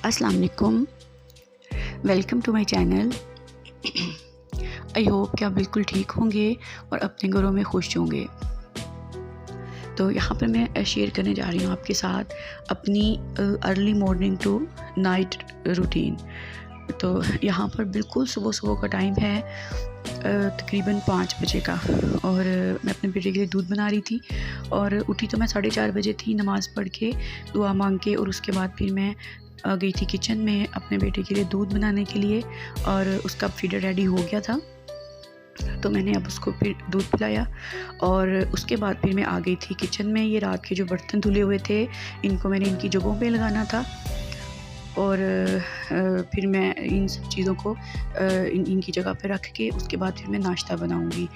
अस्सलाम वालेकुम, welcome to my channel. I hope कि आप बिल्कुल ठीक होंगे और अपने घरों में खुश होंगे। तो यहाँ पर मैं शेयर करने जा रही हूँ आपके साथ अपनी early morning to night routine. तो यहाँ पर बिल्कुल सुबह सुबह का टाइम है, तकरीबन 5 बजे का, और मैं अपने बेटे के लिए दूध बना रही थी और उठी तो मैं 4:30 बजे थी, नमाज़ पढ़ के दुआ मांग के, और उसके बाद फिर मैं गई थी किचन में अपने बेटे के लिए दूध बनाने के लिए, और उसका फीडर रेडी हो गया था तो मैंने अब उसको फिर दूध पिलाया। और उसके बाद फिर मैं आ गई थी किचन में। ये रात के जो बर्तन धुले हुए थे इनको मैंने इनकी जगहों पे लगाना था, और फिर मैं इन सब चीज़ों को इनकी जगह पे रख के उसके बाद फिर मैं नाश्ता बनाऊंगी।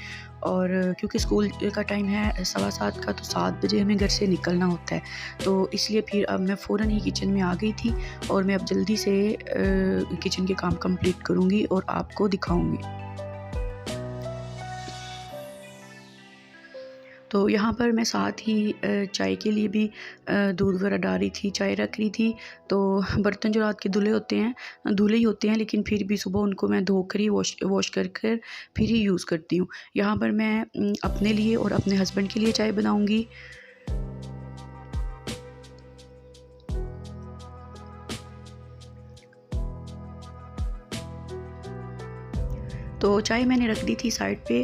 और क्योंकि स्कूल का टाइम है 7:15 का, तो 7 बजे हमें घर से निकलना होता है, तो इसलिए फिर अब मैं फ़ौरन ही किचन में आ गई थी और मैं अब जल्दी से किचन के काम कंप्लीट करूँगी और आपको दिखाऊँगी। तो यहाँ पर मैं साथ ही चाय के लिए भी दूध वगैरह डाल रही थी, चाय रख रही थी। तो बर्तन जो रात के धुले ही होते हैं, लेकिन फिर भी सुबह उनको मैं धोकर ही वॉश कर फिर ही यूज़ करती हूँ। यहाँ पर मैं अपने लिए और अपने हस्बैंड के लिए चाय बनाऊँगी। तो चाय मैंने रख दी थी साइड पे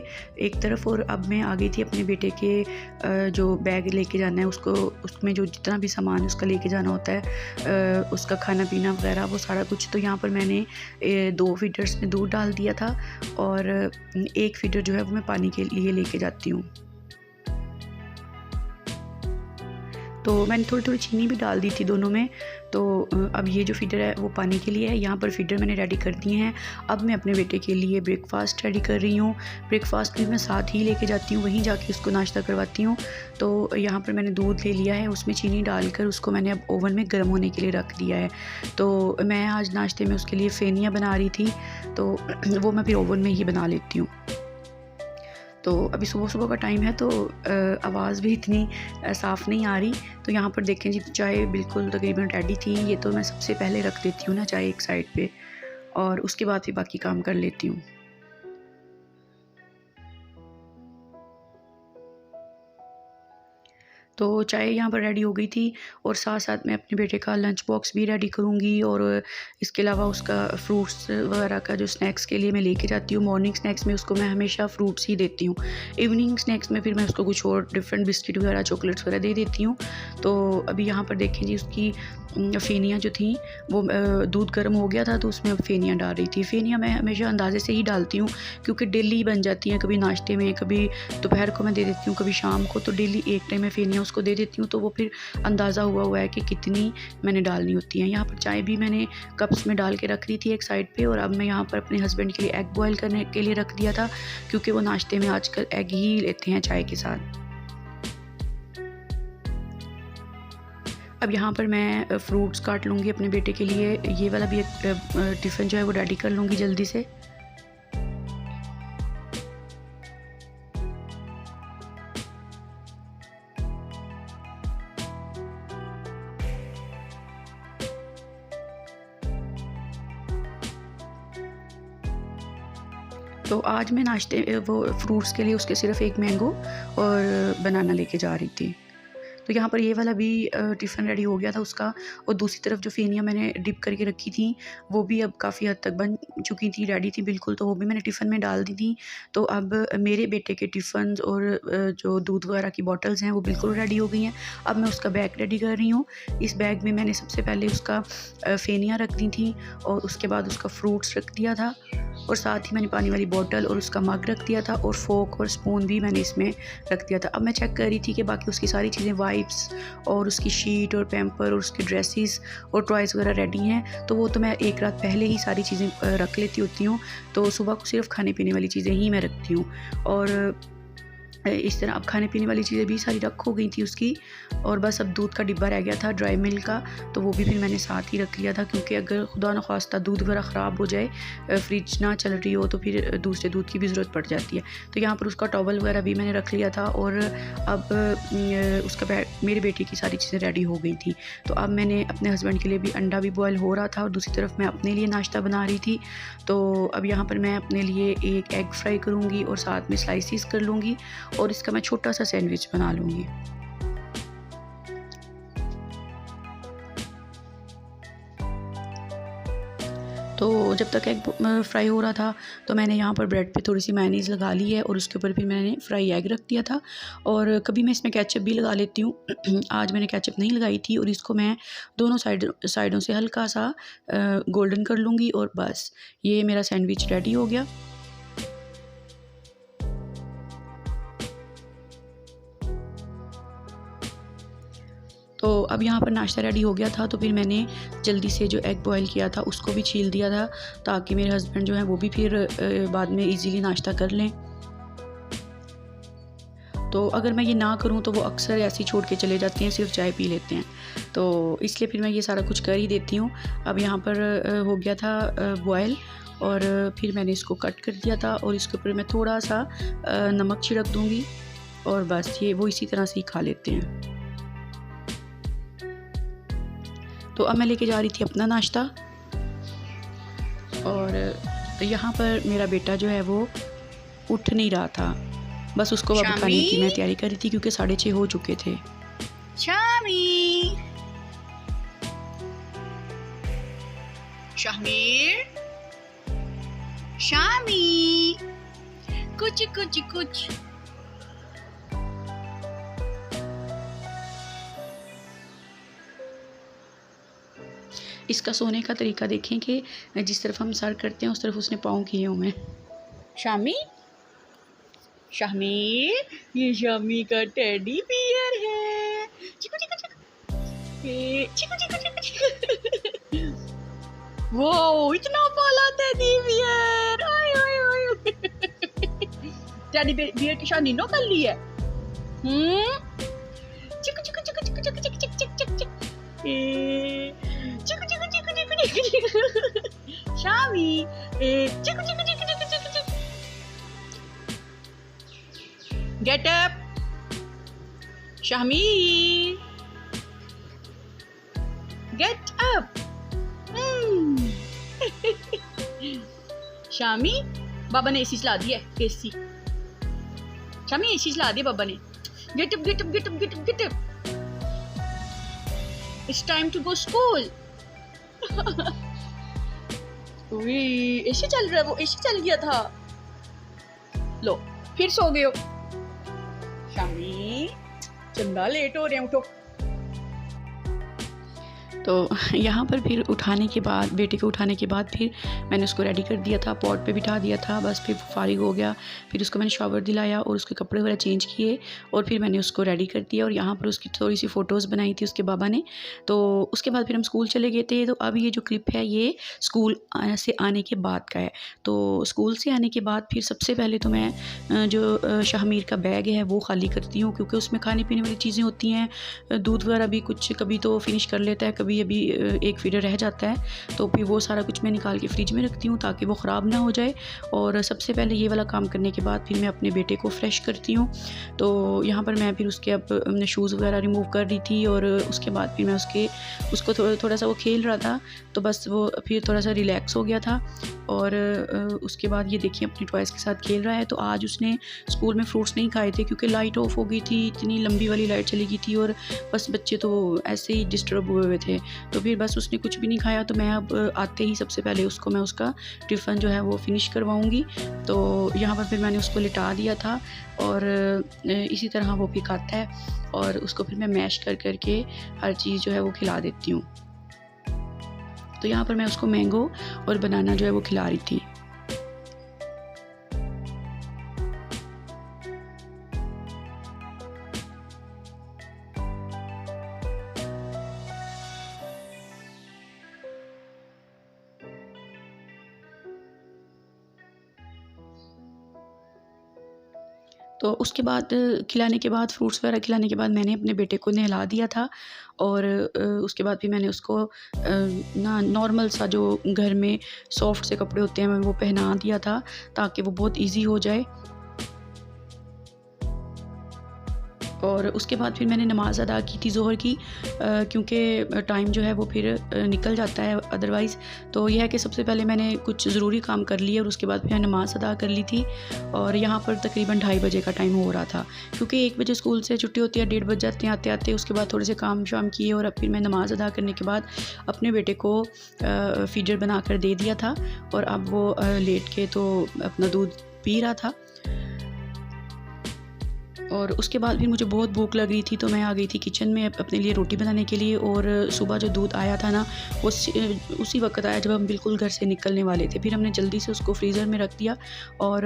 एक तरफ, और अब मैं आ गई थी अपने बेटे के जो बैग लेके जाना है उसको, उसमें जो जितना भी सामान उसका लेके जाना होता है, उसका खाना पीना वगैरह वो सारा कुछ। तो यहाँ पर मैंने 2 फीडर्स में दूध डाल दिया था, और एक फीडर जो है वो मैं पानी के लिए लेके जाती हूँ। तो मैंने थोड़ी थोड़ी चीनी भी डाल दी थी दोनों में। तो अब ये जो फीडर है वो पानी के लिए है। यहाँ पर फीडर मैंने रेडी कर दिए हैं। अब मैं अपने बेटे के लिए ब्रेकफास्ट रेडी कर रही हूँ। ब्रेकफास्ट भी मैं साथ ही लेके जाती हूँ, वहीं जाके उसको नाश्ता करवाती हूँ। तो यहाँ पर मैंने दूध ले लिया है, उसमें चीनी डालकर उसको मैंने अब ओवन में गर्म होने के लिए रख दिया है। तो मैं आज नाश्ते में उसके लिए फेनिया बना रही थी, तो वो मैं फिर ओवन में ही बना लेती हूँ। तो अभी सुबह सुबह का टाइम है, तो आवाज़ भी इतनी साफ़ नहीं आ रही। तो यहाँ पर देखें जी, चाय बिल्कुल तकरीबन रेडी थी। ये तो मैं सबसे पहले रख देती हूँ ना चाय एक साइड पे, और उसके बाद फिर बाकी काम कर लेती हूँ। तो चाय यहाँ पर रेडी हो गई थी, और साथ साथ मैं अपने बेटे का लंच बॉक्स भी रेडी करूँगी, और इसके अलावा उसका फ्रूट्स वगैरह का जो स्नैक्स के लिए मैं लेके जाती हूँ। मॉर्निंग स्नैक्स में उसको मैं हमेशा फ्रूट्स ही देती हूँ। इवनिंग स्नैक्स में फिर मैं उसको कुछ और डिफरेंट बिस्किट वगैरह, चॉकलेट्स वगैरह दे देती हूँ। तो अभी यहाँ पर देखें जी, उसकी फेनियाँ जो थी वो दूध गर्म हो गया था, तो उसमें अब फेनियाँ डाल रही थी। फेनियाँ मैं हमेशा अंदाजे से ही डालती हूँ, क्योंकि डेली बन जाती हैं, कभी नाश्ते में, कभी दोपहर को मैं दे देती हूँ, कभी शाम को। तो डेली एक टाइम में फेनियाँ उसको दे देती हूँ, तो वो फिर अंदाज़ा हुआ है कि कितनी मैंने डालनी होती है। यहाँ पर चाय भी मैंने कप्स में डाल के रख दी थी एक साइड पे, और अब मैं यहाँ पर अपने हस्बैंड के लिए एग बॉयल करने के लिए रख दिया था, क्योंकि वो नाश्ते में आजकल एग ही लेते हैं चाय के साथ। अब यहाँ पर मैं फ्रूट्स काट लूँगी अपने बेटे के लिए। ये वाला भी एक टिफ़िन जो है वो रेडी कर लूँगी जल्दी से। तो आज मैं नाश्ते वो फ्रूट्स के लिए उसके सिर्फ़ एक मैंगो और बनाना लेके जा रही थी। तो यहाँ पर ये वाला भी टिफ़िन रेडी हो गया था उसका, और दूसरी तरफ जो फेनियाँ मैंने डिप करके रखी थी वो भी अब काफ़ी हद तक बन चुकी थी, रेडी थी बिल्कुल। तो वो भी मैंने टिफ़िन में डाल दी थी। तो अब मेरे बेटे के टिफ़िन और जो दूध वगैरह की बॉटल्स हैं वो बिल्कुल रेडी हो गई हैं। अब मैं उसका बैग रेडी कर रही हूँ। इस बैग में मैंने सबसे पहले उसका फेनियाँ रख दी थी, और उसके बाद उसका फ्रूट्स रख दिया था, और साथ ही मैंने पानी वाली बॉटल और उसका मग रख दिया था, और फोक और स्पून भी मैंने इसमें रख दिया था। अब मैं चेक कर रही थी कि बाकी उसकी सारी चीज़ें, वाइप्स और उसकी शीट और पैम्पर और उसके ड्रेसेस और टॉयज़ वगैरह रेडी हैं। तो वो तो मैं एक रात पहले ही सारी चीज़ें रख लेती होती हूँ। तो सुबह को सिर्फ खाने पीने वाली चीज़ें ही मैं रखती हूँ। और इस तरह अब खाने पीने वाली चीज़ें भी सारी रख हो गई थी उसकी, और बस अब दूध का डिब्बा रह गया था ड्राई मिल्क का, तो वो भी फिर मैंने साथ ही रख लिया था, क्योंकि अगर खुदा न खास्ता दूध वगैरह ख़राब हो जाए, फ्रिज ना चल रही हो, तो फिर दूसरे दूध की भी ज़रूरत पड़ जाती है। तो यहाँ पर उसका टॉवल वगैरह भी मैंने रख लिया था, और अब मेरे बेटे की सारी चीज़ें रेडी हो गई थी। तो अब मैंने अपने हस्बैंड के लिए भी अंडा भी बॉयल हो रहा था, और दूसरी तरफ मैं अपने लिए नाश्ता बना रही थी। तो अब यहाँ पर मैं अपने लिए एक एग फ्राई करूँगी और साथ में स्लाइसिस कर लूँगी, और इसका मैं छोटा सा सैंडविच बना लूँगी। तो जब तक एग फ्राई हो रहा था, तो मैंने यहाँ पर ब्रेड पे थोड़ी सी मेयोनीज़ लगा ली है, और उसके ऊपर फिर मैंने फ्राई एग रख दिया था, और कभी मैं इसमें केचप भी लगा लेती हूँ। आज मैंने केचप नहीं लगाई थी, और इसको मैं दोनों साइडों से हल्का सा गोल्डन कर लूँगी, और बस ये मेरा सैंडविच रेडी हो गया। तो अब यहाँ पर नाश्ता रेडी हो गया था, तो फिर मैंने जल्दी से जो एग बॉयल किया था उसको भी छील दिया था, ताकि मेरे हस्बैंड जो हैं वो भी फिर बाद में इजीली नाश्ता कर लें। तो अगर मैं ये ना करूँ तो वो अक्सर ऐसे ही छोड़ के चले जाते हैं, सिर्फ चाय पी लेते हैं, तो इसलिए फिर मैं ये सारा कुछ कर ही देती हूँ। अब यहाँ पर हो गया था बॉयल, और फिर मैंने इसको कट कर दिया था, और इसके ऊपर मैं थोड़ा सा नमक छिड़क दूँगी, और बस ये वो इसी तरह से ही खा लेते हैं। तो अब मैं लेके जा रही थी अपना नाश्ता, और यहाँ पर मेरा बेटा जो है वो उठ नहीं रहा था, बस उसको अब उठाने की मैं तैयारी कर रही थी, क्योंकि 6:30 हो चुके थे। शामी, शामिर, शामी, कुछ कुछ कुछ। इसका सोने का तरीका देखें कि जिस तरफ हम सर करते हैं उस तरफ उसने पाँव किए हुए हैं। शामी, शामिर, ये शामी का टेडी बियर है। चिकू चिकू चिकू, चिकू चिकू चिकू चिकू। वो इतना पाला टेडी बियर, आय आय आय। टेडी बियर की शादी नो कर ली है। Chikoo chikoo chikoo chikoo chikoo chikoo chikoo chikoo chikoo. Chikoo chikoo chikoo chikoo chikoo. Shami, chikoo chikoo chikoo chikoo chikoo chikoo. Get up, Shahmi. Get up. Shami, बाबा ने एसी चला दी है, एसी। शामी एसी चला दिया बाबा ने। Get up, get up, get up, get up, get up. It's time to go school. AC चल रहा है, वो एसी चल गया था। लो, फिर सो गए हो। शामी, चंदा लेट हो रहे हैं, उठो। तो यहाँ पर फिर उठाने के बाद, बेटे को उठाने के बाद फिर मैंने उसको रेडी कर दिया था, पॉट पे बिठा दिया था, बस फिर फारिग हो गया। फिर उसको मैंने शावर दिलाया और उसके कपड़े वगैरह चेंज किए, और फिर मैंने उसको रेडी कर दिया, और यहाँ पर उसकी थोड़ी सी फ़ोटोज़ बनाई थी उसके बाबा ने। तो उसके बाद फिर हम स्कूल चले गए थे। तो अब ये जो क्लिप है ये स्कूल से आने के बाद का है। तो स्कूल से आने के बाद फिर सबसे पहले तो मैं जो शाहमीर का बैग है वो खाली करती हूँ, क्योंकि उसमें खाने पीने वाली चीज़ें होती हैं, दूध वगैरह भी कुछ कभी तो फिनिश कर लेता है, कभी अभी एक फीडर रह जाता है, तो फिर वो सारा कुछ मैं निकाल के फ्रिज में रखती हूँ ताकि वो ख़राब ना हो जाए। और सबसे पहले ये वाला काम करने के बाद फिर मैं अपने बेटे को फ्रेश करती हूँ। तो यहाँ पर मैं फिर उसके अब शूज़ वगैरह रिमूव कर रही थी, और उसके बाद फिर मैं उसको थोड़ा सा वो खेल रहा था, तो बस वो फिर थोड़ा सा रिलैक्स हो गया था। और उसके बाद ये देखिए अपनी टॉयज़ के साथ खेल रहा है। तो आज उसने स्कूल में फ्रूट्स नहीं खाए थे, क्योंकि लाइट ऑफ हो गई थी, इतनी लंबी वाली लाइट चली गई थी, और बस बच्चे तो ऐसे ही डिस्टर्ब हुए हुए थे। तो फिर बस उसने कुछ भी नहीं खाया। तो मैं अब आते ही सबसे पहले मैं उसका टिफ़िन जो है वो फ़िनिश करवाऊँगी। तो यहाँ पर फिर मैंने उसको लिटा दिया था, और इसी तरह वो भी खाता है, और उसको फिर मैं मैश कर के हर चीज़ जो है वो खिला देती हूँ। तो यहाँ पर मैं उसको मैंगो और बनाना जो है वो खिला रही थी। तो उसके बाद खिलाने के बाद, फ्रूट्स वगैरह खिलाने के बाद मैंने अपने बेटे को नहला दिया था। और उसके बाद फिर मैंने उसको ना नॉर्मल सा जो घर में सॉफ्ट से कपड़े होते हैं मैं वो पहना दिया था, ताकि वो बहुत ईज़ी हो जाए। और उसके बाद फिर मैंने नमाज़ अदा की थी ज़ोहर की, क्योंकि टाइम जो है वो फिर निकल जाता है अदरवाइज़। तो यह है कि सबसे पहले मैंने कुछ ज़रूरी काम कर लिए और उसके बाद फिर नमाज़ अदा कर ली थी। और यहाँ पर तकरीबन 2:30 बजे का टाइम हो रहा था, क्योंकि 1 बजे स्कूल से छुट्टी होती है, 1:30 बज जाते हैं आते-आते। उसके बाद थोड़े से काम शाम किए और अब फिर मैं नमाज़ अदा करने के बाद अपने बेटे को फ़ीडर बना कर दे दिया था और अब वो लेट के तो अपना दूध पी रहा था। और उसके बाद भी मुझे बहुत भूख लग रही थी, तो मैं आ गई थी किचन में अपने लिए रोटी बनाने के लिए। और सुबह जो दूध आया था ना, वो उसी वक्त आया जब हम बिल्कुल घर से निकलने वाले थे। फिर हमने जल्दी से उसको फ्रीज़र में रख दिया और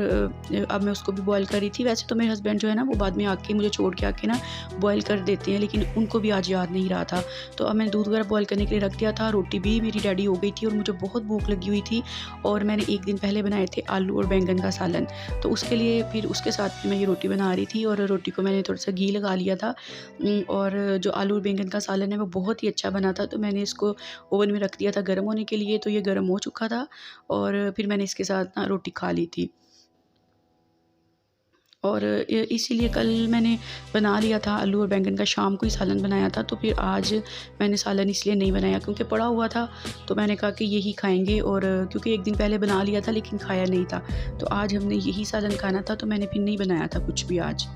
अब मैं उसको भी बॉयल कर रही थी। वैसे तो मेरे हस्बैंड जो है ना, वो बाद में आके मुझे छोड़ के आके ना बॉयल कर देते हैं, लेकिन उनको भी आज याद नहीं रहा था। तो अब मैंने दूध वगैरह बॉयल करने के लिए रख दिया था। रोटी भी मेरी रेडी हो गई थी और मुझे बहुत भूख लगी हुई थी। और मैंने 1 दिन पहले बनाए थे आलू और बैंगन का सालन, तो उसके लिए फिर उसके साथ मैं ये रोटी बना रही थी। और रोटी को मैंने थोड़ा सा घी लगा लिया था। और जो आलू और बैंगन का सालन है वो बहुत ही अच्छा बना था, तो मैंने इसको ओवन में रख दिया था गर्म होने के लिए। तो ये गर्म हो चुका था और फिर मैंने इसके साथ ना रोटी खा ली थी। और इसीलिए कल मैंने बना लिया था आलू और बैंगन का, शाम को ही सालन बनाया था। तो फिर आज मैंने सालन इसलिए नहीं बनाया क्योंकि पड़ा हुआ था, तो मैंने कहा कि यही खाएंगे। और क्योंकि 1 दिन पहले बना लिया था लेकिन खाया नहीं था, तो आज हमने यही सालन खाना था, तो मैंने फिर नहीं बनाया था कुछ भी आज।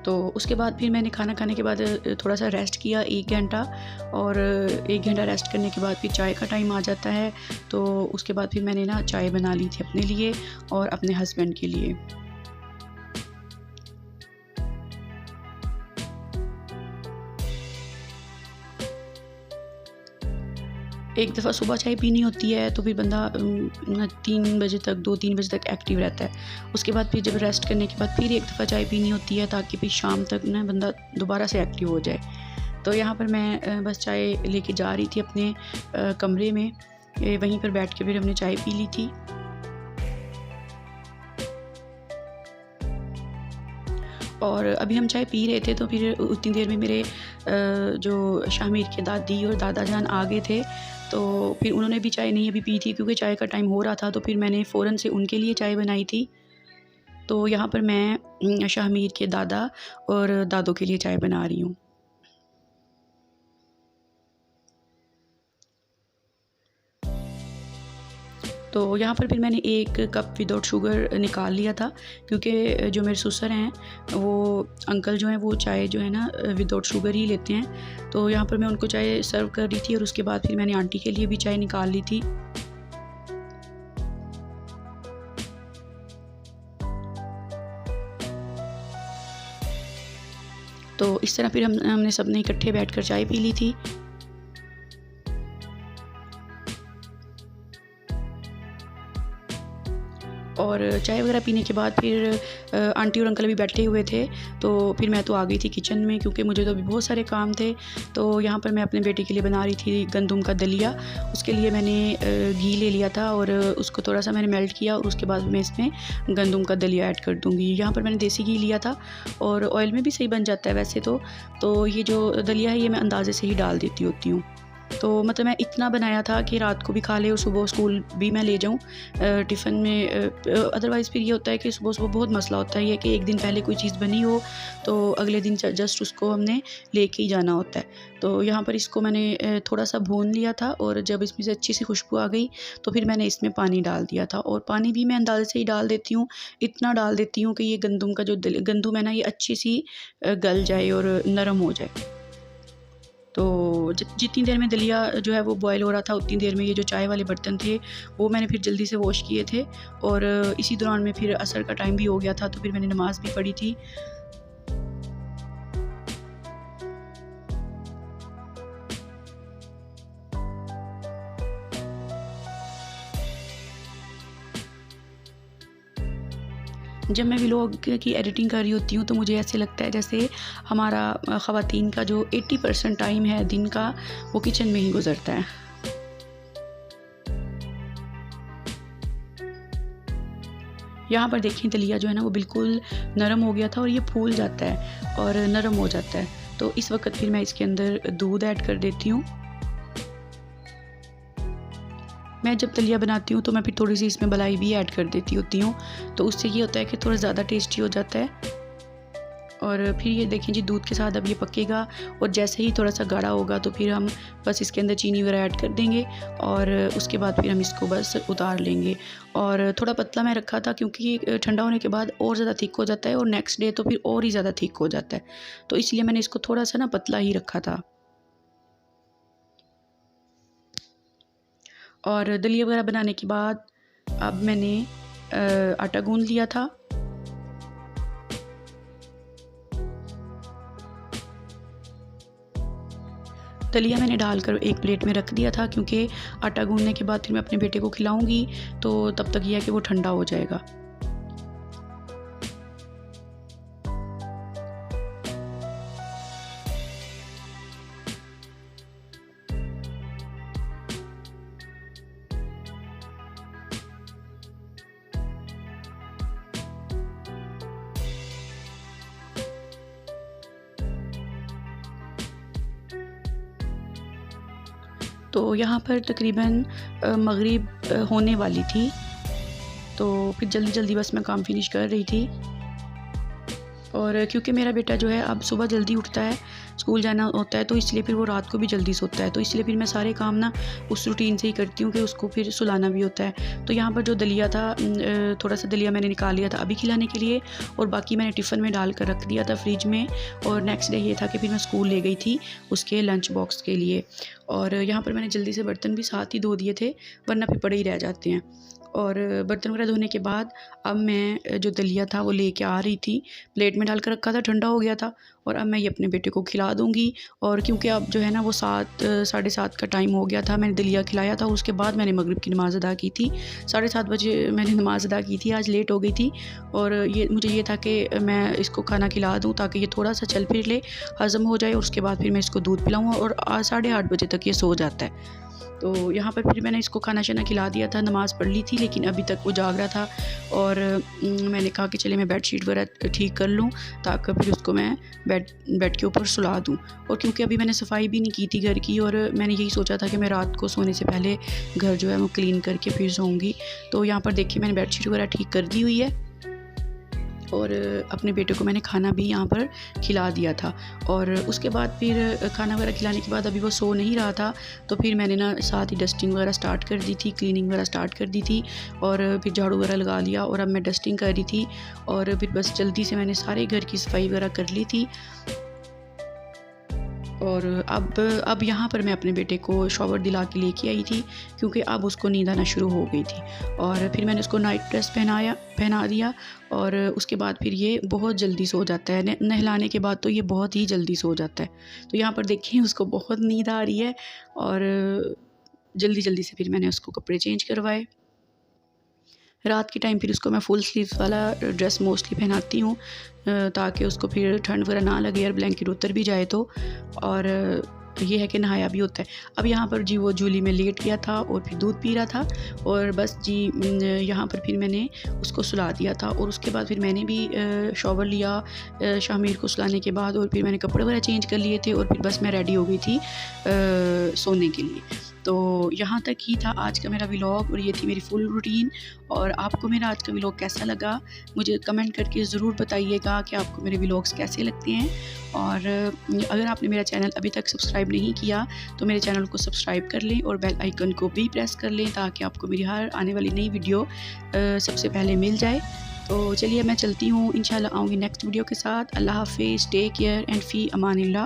तो उसके बाद फिर मैंने खाना खाने के बाद थोड़ा सा रेस्ट किया 1 घंटा। और 1 घंटा रेस्ट करने के बाद फिर चाय का टाइम आ जाता है। तो उसके बाद फिर मैंने ना चाय बना ली थी अपने लिए और अपने हस्बैंड के लिए। एक दफ़ा सुबह चाय पीनी होती है तो फिर बंदा 3 बजे तक, 2-3 बजे तक एक्टिव रहता है। उसके बाद फिर जब रेस्ट करने के बाद फिर एक दफ़ा चाय पीनी होती है, ताकि फिर शाम तक ना बंदा दोबारा से एक्टिव हो जाए। तो यहाँ पर मैं बस चाय लेके जा रही थी अपने कमरे में। वहीं पर बैठ के फिर हमने चाय पी ली थी। और अभी हम चाय पी रहे थे तो फिर उतनी देर में मेरे जो शामिर के दादी और दादा जान आ गए थे। तो फिर उन्होंने भी चाय नहीं अभी पी थी, क्योंकि चाय का टाइम हो रहा था। तो फिर मैंने फ़ौरन से उनके लिए चाय बनाई थी। तो यहाँ पर मैं शामिर के दादा और दादों के लिए चाय बना रही हूँ। तो यहाँ पर फिर मैंने 1 कप विदाउट शुगर निकाल लिया था, क्योंकि जो मेरे ससुर हैं वो अंकल जो हैं वो चाय जो है ना विदाउट शुगर ही लेते हैं। तो यहाँ पर मैं उनको चाय सर्व कर रही थी और उसके बाद फिर मैंने आंटी के लिए भी चाय निकाल ली थी। तो इस तरह फिर हमने सबने इकट्ठे बैठकर चाय पी ली थी। और चाय वगैरह पीने के बाद फिर आंटी और अंकल भी बैठे हुए थे। तो फिर मैं तो आ गई थी किचन में, क्योंकि मुझे तो अभी बहुत सारे काम थे। तो यहाँ पर मैं अपने बेटे के लिए बना रही थी गंदम का दलिया। उसके लिए मैंने घी ले लिया था और उसको थोड़ा सा मैंने मेल्ट किया और उसके बाद मैं इसमें गंदम का दलिया ऐड कर दूँगी। यहाँ पर मैंने देसी घी लिया था और ऑयल में भी सही बन जाता है वैसे तो ये जो दलिया है ये मैं अंदाज़े से ही डाल देती होती हूँ। तो मतलब मैं इतना बनाया था कि रात को भी खा ले और सुबह स्कूल भी मैं ले जाऊँ टिफ़िन में। अदरवाइज़ फिर ये होता है कि सुबह बहुत मसला होता है ये कि एक दिन पहले कोई चीज़ बनी हो तो अगले दिन जस्ट उसको हमने लेके ही जाना होता है। तो यहाँ पर इसको मैंने थोड़ा सा भून लिया था और जब इसमें से अच्छी सी खुशबू आ गई तो फिर मैंने इसमें पानी डाल दिया था। और पानी भी मैं अंदाज़े से ही डाल देती हूँ, इतना डाल देती हूँ कि ये गंदम का जो गंदम है ना ये अच्छी सी गल जाए और नरम हो जाए। तो जितनी देर में दलिया जो है वो बॉयल हो रहा था उतनी देर में ये जो चाय वाले बर्तन थे वो मैंने फिर जल्दी से वॉश किए थे। और इसी दौरान में फिर असर का टाइम भी हो गया था, तो फिर मैंने नमाज़ भी पढ़ी थी। जब मैं व्लॉग की एडिटिंग कर रही होती हूँ तो मुझे ऐसे लगता है जैसे हमारा ख़वातीन का जो 80% टाइम है दिन का वो किचन में ही गुज़रता है। यहाँ पर देखिए दलिया जो है ना वो बिल्कुल नरम हो गया था और ये फूल जाता है और नरम हो जाता है। तो इस वक्त फिर मैं इसके अंदर दूध ऐड कर देती हूँ। मैं जब दलिया बनाती हूँ तो मैं फिर थोड़ी सी इसमें मलाई भी ऐड कर देती होती हूँ, तो उससे ये होता है कि थोड़ा ज़्यादा टेस्टी हो जाता है। और फिर ये देखें जी दूध के साथ अब ये पकेगा और जैसे ही थोड़ा सा गाढ़ा होगा तो फिर हम बस इसके अंदर चीनी वगैरह ऐड कर देंगे और उसके बाद फिर हम इसको बस उतार लेंगे। और थोड़ा पतला मैं रखा था क्योंकि ठंडा होने के बाद और ज़्यादा थिक हो जाता है और नेक्स्ट डे तो फिर और ही ज़्यादा थिक हो जाता है, तो इसलिए मैंने इसको थोड़ा सा ना पतला ही रखा था। और दलिया वगैरह बनाने के बाद अब मैंने आटा गूंद लिया था। दलिया मैंने डालकर एक प्लेट में रख दिया था क्योंकि आटा गूंदने के बाद फिर मैं अपने बेटे को खिलाऊंगी, तो तब तक यह है कि वो ठंडा हो जाएगा। तो यहाँ पर तकरीबन मगरिब होने वाली थी, तो फिर जल्दी जल्दी बस मैं काम फिनिश कर रही थी। और क्योंकि मेरा बेटा जो है अब सुबह जल्दी उठता है, स्कूल जाना होता है, तो इसलिए फिर वो रात को भी जल्दी सोता है, तो इसलिए फिर मैं सारे काम ना उस रूटीन से ही करती हूँ कि उसको फिर सुलाना भी होता है। तो यहाँ पर जो दलिया था, थोड़ा सा दलिया मैंने निकाल लिया था अभी खिलाने के लिए और बाकी मैंने टिफ़िन में डाल कर रख दिया था फ्रिज में। और नेक्स्ट डे ये था कि फिर मैं स्कूल ले गई थी उसके लंच बॉक्स के लिए। और यहाँ पर मैंने जल्दी से बर्तन भी साथ ही धो दिए थे, वरना फिर पड़े ही रह जाते हैं। और बर्तन वगैरह धोने के बाद अब मैं जो दलिया था वो लेके आ रही थी, प्लेट में डाल कर रखा था, ठंडा हो गया था और अब मैं ये अपने बेटे को खिला दूँगी। और क्योंकि अब जो है ना वो 7 साढ़े 7 का टाइम हो गया था, मैंने दलिया खिलाया था, उसके बाद मैंने मगरिब की नमाज़ अदा की थी। 7:30 बजे मैंने नमाज़ अदा की थी, आज लेट हो गई थी। और मुझे ये था कि मैं इसको खाना खिला दूँ ताकि ये थोड़ा सा चल फिर ले, हज़म हो जाए और उसके बाद फिर मैं इसको दूध पिलाऊँ। और 8:30 बजे तक ये सो जाता है। तो यहाँ पर फिर मैंने इसको खाना शाना खिला दिया था, नमाज़ पढ़ ली थी, लेकिन अभी तक वो जाग रहा था। और मैंने कहा कि चले मैं बेडशीट वगैरह ठीक कर लूँ ताकि फिर उसको मैं बेड के ऊपर सुला दूँ। और क्योंकि अभी मैंने सफाई भी नहीं की थी घर की, और मैंने यही सोचा था कि मैं रात को सोने से पहले घर जो है वो क्लीन करके फिर सोऊंगी। तो यहाँ पर देखिए मैंने बेडशीट वगैरह ठीक कर दी हुई है और अपने बेटे को मैंने खाना भी यहाँ पर खिला दिया था। और उसके बाद फिर खाना वगैरह खिलाने के बाद अभी वो सो नहीं रहा था, तो फिर मैंने ना साथ ही डस्टिंग वगैरह स्टार्ट कर दी थी, क्लीनिंग वगैरह स्टार्ट कर दी थी और फिर झाड़ू वगैरह लगा लिया। और अब मैं डस्टिंग कर रही थी और फिर बस जल्दी से मैंने सारे घर की सफाई वगैरह कर ली थी। और अब यहाँ पर मैं अपने बेटे को शॉवर दिला के लेके आई थी क्योंकि अब उसको नींद आना शुरू हो गई थी। और फिर मैंने उसको नाइट ड्रेस पहना दिया और उसके बाद फिर ये बहुत जल्दी सो जाता है। नहलाने के बाद तो ये बहुत ही जल्दी सो जाता है। तो यहाँ पर देखिए उसको बहुत नींद आ रही है और जल्दी जल्दी से फिर मैंने उसको कपड़े चेंज करवाए। रात के टाइम फिर उसको मैं फुल स्लीव्स वाला ड्रेस मोस्टली पहनाती हूँ ताकि उसको फिर ठंड वगैरह ना लगे और ब्लैंकेट उतर भी जाए तो। और ये है कि नहाया भी होता है। अब यहाँ पर जी वो जूली में लेट गया था और फिर दूध पी रहा था और बस जी यहाँ पर फिर मैंने उसको सुला दिया था। और उसके बाद फिर मैंने भी शॉवर लिया शामिर को सुलाने के बाद, और फिर मैंने कपड़े वगैरह चेंज कर लिए थे और फिर बस मैं रेडी हो गई थी सोने के लिए। तो यहाँ तक ही था आज का मेरा व्लॉग और ये थी मेरी फुल रूटीन। और आपको मेरा आज का व्लॉग कैसा लगा मुझे कमेंट करके ज़रूर बताइएगा कि आपको मेरे व्लॉग्स कैसे लगते हैं। और अगर आपने मेरा चैनल अभी तक सब्सक्राइब नहीं किया तो मेरे चैनल को सब्सक्राइब कर लें और बेल आइकन को भी प्रेस कर लें ताकि आपको मेरी हर आने वाली नई वीडियो सबसे पहले मिल जाए। तो चलिए मैं चलती हूँ, इंशाल्लाह आऊँगी नेक्स्ट वीडियो के साथ। अल्लाह हाफिज़, टेक केयर एंड फ़ी अमानिल्लाह।